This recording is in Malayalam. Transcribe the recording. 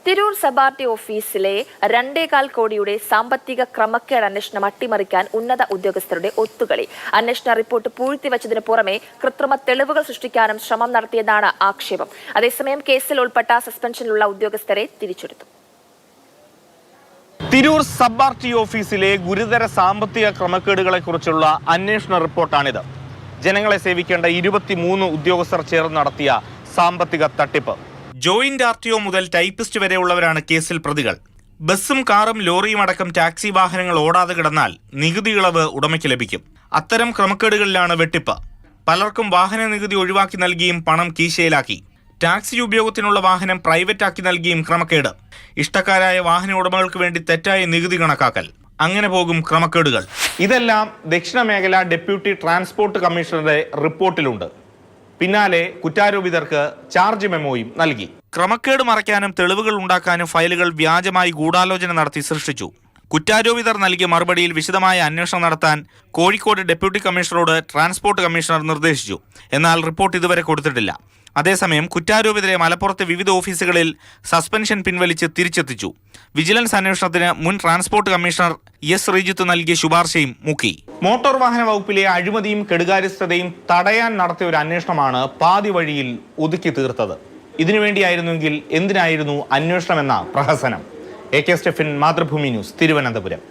തിരൂർ സബ് ഓഫീസിലെ 2.25 കോടിയുടെ സാമ്പത്തിക ക്രമക്കേട് അന്വേഷണം അട്ടിമറിക്കാൻ ഉന്നത ഉദ്യോഗസ്ഥരുടെ ഒത്തുകളി. അന്വേഷണ റിപ്പോർട്ട് പൂഴ്ത്തിവച്ചതിനു പുറമെ കൃത്രിമ തെളിവുകൾ സൃഷ്ടിക്കാനും ശ്രമം നടത്തിയെന്നാണ് ആക്ഷേപം. അതേസമയം കേസിൽ ഉൾപ്പെട്ട സസ്പെൻഷനിലുള്ള ഉദ്യോഗസ്ഥരെ തിരിച്ചെടുത്തു. തിരൂർ സബ് ഓഫീസിലെ ഗുരുതര സാമ്പത്തിക ക്രമക്കേടുകളെക്കുറിച്ചുള്ള അന്വേഷണ റിപ്പോർട്ടാണിത്. ജനങ്ങളെ സേവിക്കേണ്ട 23 ഉദ്യോഗസ്ഥർ ചേർന്ന് നടത്തിയ സാമ്പത്തിക തട്ടിപ്പ്. ജോയിന്റ് RTO മുതൽ ടൈപ്പിസ്റ്റ് വരെയുള്ളവരാണ് കേസിൽ പ്രതികൾ. ബസ്സും കാറും ലോറിയും അടക്കം ടാക്സി വാഹനങ്ങൾ ഓടാതെ കിടന്നാൽ നികുതി ഇളവ് ഉടമയ്ക്ക് ലഭിക്കും. അത്തരം ക്രമക്കേടുകളിലാണ് വെട്ടിപ്പ്. പലർക്കും വാഹന നികുതി ഒഴിവാക്കി നൽകിയും പണം കീശയിലാക്കി. ടാക്സി ഉപയോഗത്തിനുള്ള വാഹനം പ്രൈവറ്റ് ആക്കി നൽകിയും ക്രമക്കേട്. ഇഷ്ടക്കാരായ വാഹന ഉടമകൾക്ക് വേണ്ടി തെറ്റായ നികുതി കണക്കാക്കൽ. അങ്ങനെ പോകും ക്രമക്കേടുകൾ. ഇതെല്ലാം ദക്ഷിണ മേഖല ഡെപ്യൂട്ടി ട്രാൻസ്പോർട്ട് കമ്മീഷണറുടെ റിപ്പോർട്ടിലുണ്ട്. പിന്നാലെ കുറ്റാരോപിതർക്ക് ചാർജ് മെമ്മോയും നൽകി. ക്രമക്കേട് മറയ്ക്കാനും തെളിവുകൾ ഉണ്ടാക്കാനും ഫയലുകൾ വ്യാജമായി ഗൂഢാലോചന നടത്തി സൃഷ്ടിച്ചു. കുറ്റാരോപിതർ നൽകിയ മറുപടിയിൽ വിശദമായ അന്വേഷണം നടത്താൻ കോഴിക്കോട് ഡെപ്യൂട്ടി കമ്മീഷണറോട് ട്രാൻസ്പോർട്ട് കമ്മീഷണർ നിർദ്ദേശിച്ചു. എന്നാൽ റിപ്പോർട്ട് ഇതുവരെ കൊടുത്തിട്ടില്ല. അതേസമയം കുറ്റാരോപിതരെ മലപ്പുറത്തെ വിവിധ ഓഫീസുകളിൽ സസ്പെൻഷൻ പിൻവലിച്ച് തിരിച്ചെത്തിച്ചു. വിജിലൻസ് അന്വേഷണത്തിന് മുൻ ട്രാൻസ്പോർട്ട് കമ്മീഷണർ S. ശ്രീജിത്ത് നൽകിയ ശുപാർശയും മുക്കി. മോട്ടോർ വാഹന വകുപ്പിലെ അഴിമതിയും കെടുകാര്യസ്ഥതയും തടയാൻ നടത്തിയ ഒരു അന്വേഷണമാണ് പാതി വഴിയിൽ ഒതുക്കി തീർത്തത്. ഇതിനുവേണ്ടിയായിരുന്നെങ്കിൽ എന്തിനായിരുന്നു അന്വേഷണമെന്ന പ്രഹസനം. AK Stephin, Mathrubhumi news, Thiruvananthapuram.